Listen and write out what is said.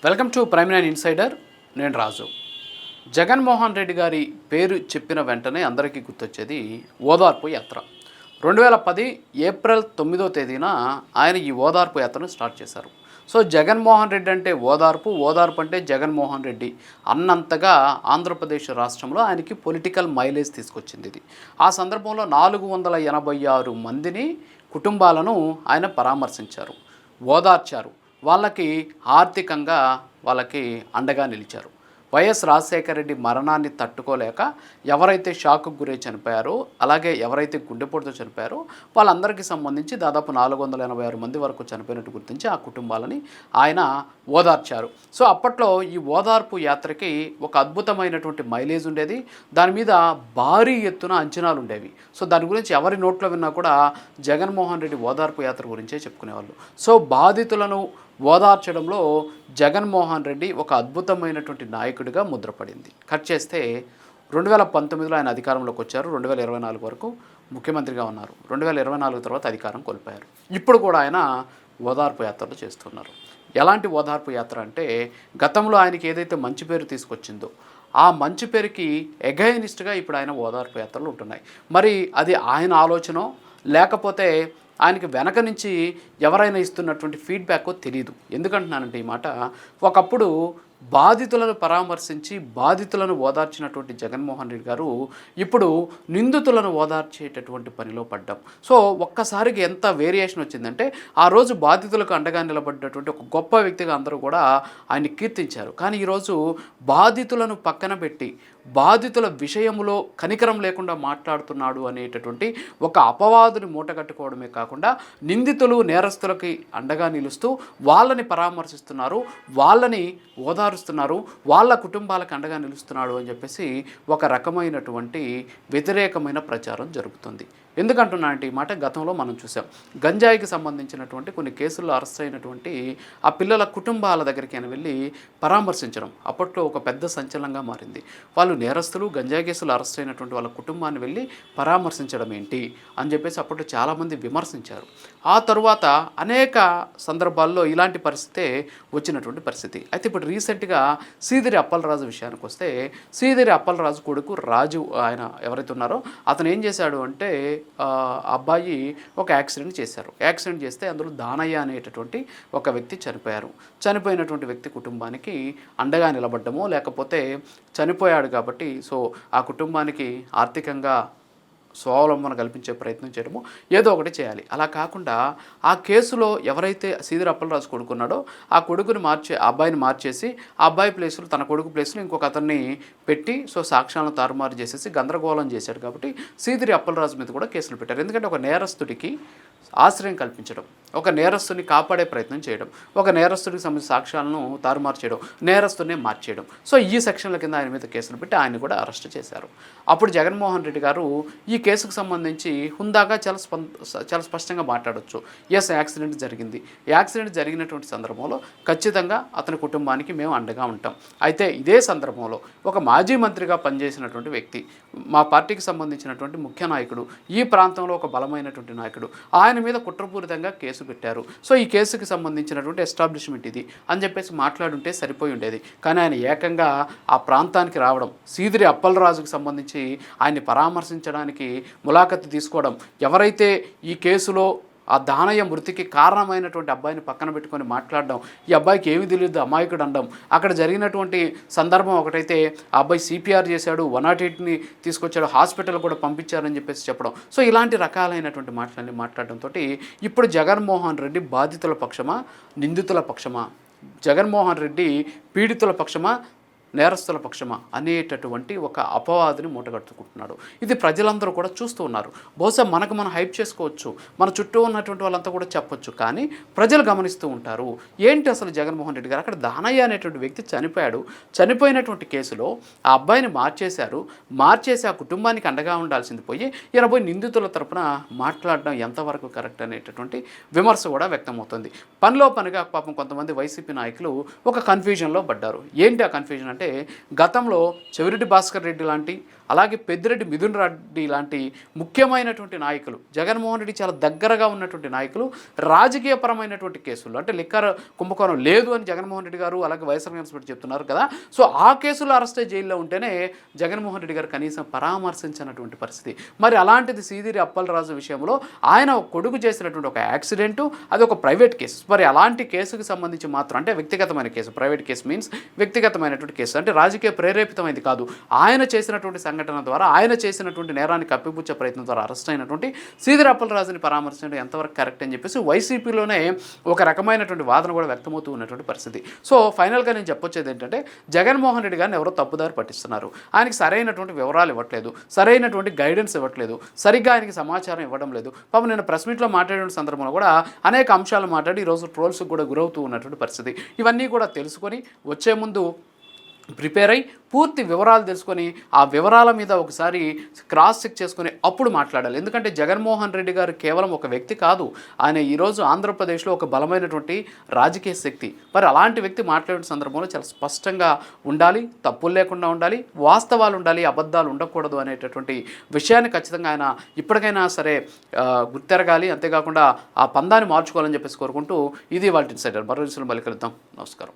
Welcome to prime nine insider. నేను రాజు. జగన్మోహన్ రెడ్డి గారి పేరు చెప్పిన వెంటనే అందరికీ గుర్తొచ్చేది ఓదార్పు యాత్ర. 2010 ఏప్రిల్ 9వ తేదీన ఆయన ఈ ఓదార్పు యాత్రను స్టార్ట్ చేశారు. సో జగన్మోహన్ రెడ్డి అంటే ఓదార్పు, ఓదార్పు అంటే జగన్మోహన్ రెడ్డి అన్నంతగా ఆంధ్రప్రదేశ్ రాష్ట్రంలో ఆయనకి పొలిటికల్ మైలేజ్ తీసుకొచ్చింది ఇది. ఆ సందర్భంలో 486 మందిని కుటుంబాలను ఆయన పరామర్శించారు, ఓదార్చారు, వాళ్ళకి ఆర్థికంగా వాళ్ళకి అండగా నిలిచారు. వైఎస్ రాజశేఖర రెడ్డి మరణాన్ని తట్టుకోలేక ఎవరైతే షాక్కు గురై చనిపోయారో, అలాగే ఎవరైతే గుండెపోటుతో చనిపోయారో వాళ్ళందరికీ సంబంధించి దాదాపు 486 మంది వరకు చనిపోయినట్టు గుర్తించి ఆ కుటుంబాలని ఆయన ఓదార్చారు. సో అప్పట్లో ఈ ఓదార్పు యాత్రకి ఒక అద్భుతమైనటువంటి మైలేజ్ ఉండేది. దాని మీద భారీ ఎత్తున అంచనాలు ఉండేవి. సో దాని గురించి ఎవరి నోట్లో విన్నా కూడా జగన్మోహన్ రెడ్డి ఓదార్పు యాత్ర గురించే చెప్పుకునేవాళ్ళు. సో బాధితులను ఓదార్చడంలో జగన్మోహన్ రెడ్డి ఒక అద్భుతమైనటువంటి నాయకుడిగా ముద్రపడింది. కట్ చేస్తే 2019లో ఆయన అధికారంలోకి వచ్చారు. 2024 వరకు ముఖ్యమంత్రిగా ఉన్నారు. 2024 తర్వాత అధికారం కోల్పోయారు. ఇప్పుడు కూడా ఆయన ఓదార్పు యాత్రలు చేస్తున్నారు. ఎలాంటి ఓదార్పు యాత్ర అంటే, గతంలో ఆయనకి ఏదైతే మంచి పేరు తీసుకొచ్చిందో ఆ మంచి పేరుకి ఎగైనిస్ట్గా ఇప్పుడు ఆయన ఓదార్పు యాత్రలు ఉంటున్నాయి. మరి అది ఆయన ఆలోచనో లేకపోతే ఆయనకి వెనక నుంచి ఎవరైనా ఇస్తున్నటువంటి ఫీడ్బ్యాకో తెలియదు. ఎందుకంటున్నానంటే ఈ మాట, ఒకప్పుడు బాధితులను పరామర్శించి బాధితులను ఓదార్చినటువంటి జగన్మోహన్ రెడ్డి గారు ఇప్పుడు నిందితులను ఓదార్చేటటువంటి పనిలో పడ్డాం. సో ఒక్కసారికి ఎంత వేరియేషన్ వచ్చిందంటే, ఆ రోజు బాధితులకు అండగా నిలబడ్డటువంటి ఒక గొప్ప వ్యక్తిగా అందరూ కూడా ఆయన్ని కీర్తించారు. కానీ ఈరోజు బాధితులను పక్కన పెట్టి బాధితుల విషయంలో కనికరం లేకుండా మాట్లాడుతున్నాడు అనేటటువంటి ఒక అపవాదుని మూటగట్టుకోవడమే కాకుండా నిందితులు నేరస్తులకి అండగా నిలుస్తూ వాళ్ళని పరామర్శిస్తున్నారు, వాళ్ళని ఓదారుస్తున్నారు, వాళ్ళ కుటుంబాలకు అండగా నిలుస్తున్నాడు అని చెప్పేసి ఒక రకమైనటువంటి వ్యతిరేకమైన ప్రచారం జరుగుతుంది. ఎందుకంటున్నానంటే ఈ మాట, గతంలో మనం చూసాం గంజాయికి సంబంధించినటువంటి కొన్ని కేసుల్లో అరెస్ట్ అయినటువంటి ఆ పిల్లల కుటుంబాల దగ్గరికి ఆయన వెళ్ళి పరామర్శించడం అప్పట్లో ఒక పెద్ద సంచలనంగా మారింది. వాళ్ళు నేరస్తులు, గంజాయి కేసులు అరెస్ట్ అయినటువంటి వాళ్ళ కుటుంబాన్ని వెళ్ళి పరామర్శించడం ఏంటి అని చెప్పేసి అప్పట్లో చాలామంది విమర్శించారు. ఆ తరువాత అనేక సందర్భాల్లో ఇలాంటి పరిస్థితే వచ్చినటువంటి పరిస్థితి. అయితే ఇప్పుడు రీసెంట్గా సీదిరి అప్పలరాజు విషయానికి వస్తే, సీదిరి అప్పలరాజు కొడుకు రాజు ఆయన ఎవరైతే ఉన్నారో అతను ఏం చేశాడు అంటే, అబ్బాయి ఒక యాక్సిడెంట్ చేశారు. యాక్సిడెంట్ చేస్తే అందులో దానయ్య అనేటటువంటి ఒక వ్యక్తి చనిపోయారు. చనిపోయినటువంటి వ్యక్తి కుటుంబానికి అండగా నిలబడ్డమో లేకపోతే చనిపోయాడు కాబట్టి సో ఆ కుటుంబానికి ఆర్థికంగా స్వావలంబన కల్పించే ప్రయత్నం చేయడము ఏదో ఒకటి చేయాలి. అలా కాకుండా ఆ కేసులో ఎవరైతే సీదిరి అప్పలరాజు కొడుకున్నాడో ఆ కొడుకుని అబ్బాయిని మార్చేసి ఆ అబ్బాయి ప్లేస్లో తన కొడుకు ప్లేస్లో ఇంకొక అతన్ని పెట్టి సో సాక్ష్యాలను తారుమారు చేసేసి గందరగోళం చేశాడు. కాబట్టి సీదిరి అప్పలరాజు మీద కూడా కేసులు పెట్టారు. ఎందుకంటే ఒక నేరస్తుడికి ఆశ్రయం కల్పించడం, ఒక నేరస్తుని కాపాడే ప్రయత్నం చేయడం, ఒక నేరస్తుడికి సంబంధించిన సాక్ష్యాలను తారుమారు చేయడం, నేరస్తుడిని మార్చేయడం. సో ఈ సెక్షన్ల కింద ఆయన మీద కేసులు పెట్టి ఆయన కూడా అరెస్ట్ చేశారు. అప్పుడు జగన్మోహన్ రెడ్డి గారు ఈ కేసుకు సంబంధించి హుందాగా చాలా స్పష్టంగా మాట్లాడవచ్చు. ఎస్, యాక్సిడెంట్ జరిగింది. యాక్సిడెంట్ జరిగినటువంటి సందర్భంలో ఖచ్చితంగా అతని కుటుంబానికి మేము అండగా ఉంటాం. అయితే ఇదే సందర్భంలో ఒక మాజీ మంత్రిగా పనిచేసినటువంటి వ్యక్తి, మా పార్టీకి సంబంధించినటువంటి ముఖ్య నాయకుడు, ఈ ప్రాంతంలో ఒక బలమైనటువంటి నాయకుడు, ఆయన మీద కుట్రపూరితంగా కేసు పెట్టారు. సో ఈ కేసుకి సంబంధించినటువంటి ఎస్టాబ్లిష్మెంట్ ఇది అని చెప్పేసి మాట్లాడుంటే సరిపోయి ఉండేది. కానీ ఆయన ఏకంగా ఆ ప్రాంతానికి రావడం, సీదిరి అప్పలరాజుకి సంబంధించి ఆయన్ని పరామర్శించడానికి ములాఖతు తీసుకోవడం, ఎవరైతే ఈ కేసులో ఆ దానయ్య మృతికి కారణమైనటువంటి అబ్బాయిని పక్కన పెట్టుకొని మాట్లాడడం, ఈ అబ్బాయికి ఏమీ తెలియదు అమాయకుడు అనడం, అక్కడ జరిగినటువంటి సందర్భం ఒకటైతే ఆ అబ్బాయి సిపిఆర్ చేశాడు, 108ని తీసుకొచ్చాడు, హాస్పిటల్ కూడా పంపించారని చెప్పేసి చెప్పడం. సో ఇలాంటి రకాలైనటువంటి మాటలన్నీ మాట్లాడడంతో ఇప్పుడు జగన్మోహన్ రెడ్డి బాధితుల పక్షమా, నిందితుల పక్షమా, జగన్మోహన్ రెడ్డి పీడితుల పక్షమా, నేరస్తుల పక్షమా అనేటటువంటి ఒక అపవాదుని మూటగట్టుకుంటున్నాడు. ఇది ప్రజలందరూ కూడా చూస్తూ ఉన్నారు. బహుశా మనం హైప్ చేసుకోవచ్చు, మన చుట్టూ ఉన్నటువంటి వాళ్ళంతా కూడా చెప్పొచ్చు, కానీ ప్రజలు గమనిస్తూ ఉంటారు. ఏంటి అసలు జగన్మోహన్ రెడ్డి గారు అక్కడ దానయ్య అనేటువంటి వ్యక్తి చనిపోయాడు, చనిపోయినటువంటి కేసులో ఆ అబ్బాయిని మార్చేసి ఆ కుటుంబానికి అండగా ఉండాల్సింది పోయి ఈయన పోయి నిందితుల తరపున మాట్లాడడం ఎంతవరకు కరెక్ట్ అనేటటువంటి విమర్శ కూడా వ్యక్తమవుతుంది. పనిలో పనిగా పాపం కొంతమంది వైసీపీ నాయకులు ఒక కన్ఫ్యూజన్లో పడ్డారు. ఏంటి ఆ కన్ఫ్యూజన్ అంటే, గతంలో చెవిరెడ్డి భాస్కర్ రెడ్డి లాంటి అలాగే పెద్దిరెడ్డి మిథున్ రెడ్డి లాంటి ముఖ్యమైనటువంటి నాయకులు, జగన్మోహన్ రెడ్డి చాలా దగ్గరగా ఉన్నటువంటి నాయకులు రాజకీయపరమైనటువంటి కేసులు, అంటే లిక్కర్ కుంభకోణం లేదు అని జగన్మోహన్ రెడ్డి గారు అలాగే వైఎస్ఆర్ కాంగ్రెస్ పార్టీ చెప్తున్నారు కదా. సో ఆ కేసులో అరెస్ట్ అయ్యి జైల్లో ఉంటేనే జగన్మోహన్ రెడ్డి గారు కనీసం పరామర్శించినటువంటి పరిస్థితి. మరి అలాంటిది సీదిరి అప్పలరాజు విషయంలో ఆయన కొడుకు చేసినటువంటి ఒక యాక్సిడెంటు, అది ఒక ప్రైవేట్ కేసు. మరి అలాంటి కేసుకు సంబంధించి మాత్రం, అంటే వ్యక్తిగతమైన కేసు, ప్రైవేట్ కేసు మీన్స్ వ్యక్తిగతమైనటువంటి కేసు, అంటే రాజకీయ ప్రేరేపితమైంది కాదు, ఆయన చేసినటువంటి సంఘటన ద్వారా, ఆయన చేసినటువంటి నేరాన్ని కప్పిపుచ్చే ప్రయత్నం ద్వారా అరెస్ట్ అయినటువంటి సీదిరి అప్పలరాజుని పరామర్శించడం ఎంతవరకు కరెక్ట్ అని చెప్పేసి వైసీపీలోనే ఒక రకమైనటువంటి వాదన కూడా వ్యక్తమవుతూ ఉన్నటువంటి పరిస్థితి. సో ఫైనల్గా నేను చెప్పొచ్చేది ఏంటంటే, జగన్మోహన్ రెడ్డి గారిని ఎవరో తప్పుదారి పట్టిస్తున్నారు, ఆయనకి సరైనటువంటి వివరాలు ఇవ్వట్లేదు, సరైనటువంటి గైడెన్స్ ఇవ్వట్లేదు, సరిగ్గా ఆయనకి సమాచారం ఇవ్వడం లేదు. పాపం నేను ప్రెస్ మీట్లో మాట్లాడిన సందర్భంలో కూడా అనేక అంశాలు మాట్లాడి ఈరోజు ట్రోల్స్కి కూడా గురవుతూ ఉన్నటువంటి పరిస్థితి. ఇవన్నీ కూడా తెలుసుకొని వచ్చే ముందు ప్రిపేర్ అయ్యి పూర్తి వివరాలు తెలుసుకొని ఆ వివరాల మీద ఒకసారి క్రాస్ చెక్ చేసుకొని అప్పుడు మాట్లాడాలి. ఎందుకంటే జగన్మోహన్ రెడ్డి గారు కేవలం ఒక వ్యక్తి కాదు, ఆయన ఈరోజు ఆంధ్రప్రదేశ్లో ఒక బలమైనటువంటి రాజకీయ శక్తి. మరి అలాంటి వ్యక్తి మాట్లాడిన సందర్భంలో చాలా స్పష్టంగా ఉండాలి, తప్పులు లేకుండా ఉండాలి, వాస్తవాలు ఉండాలి, అబద్ధాలు ఉండకూడదు అనేటటువంటి విషయాన్ని ఖచ్చితంగా ఆయన ఇప్పటికైనా సరే గుర్తెరగాలి. అంతేకాకుండా ఆ పందాన్ని మార్చుకోవాలని చెప్పేసి కోరుకుంటూ, ఇది వాళ్ళ ఇన్సైడర్. మరో విషయంలో మళ్ళీ కలుద్దాం. నమస్కారం.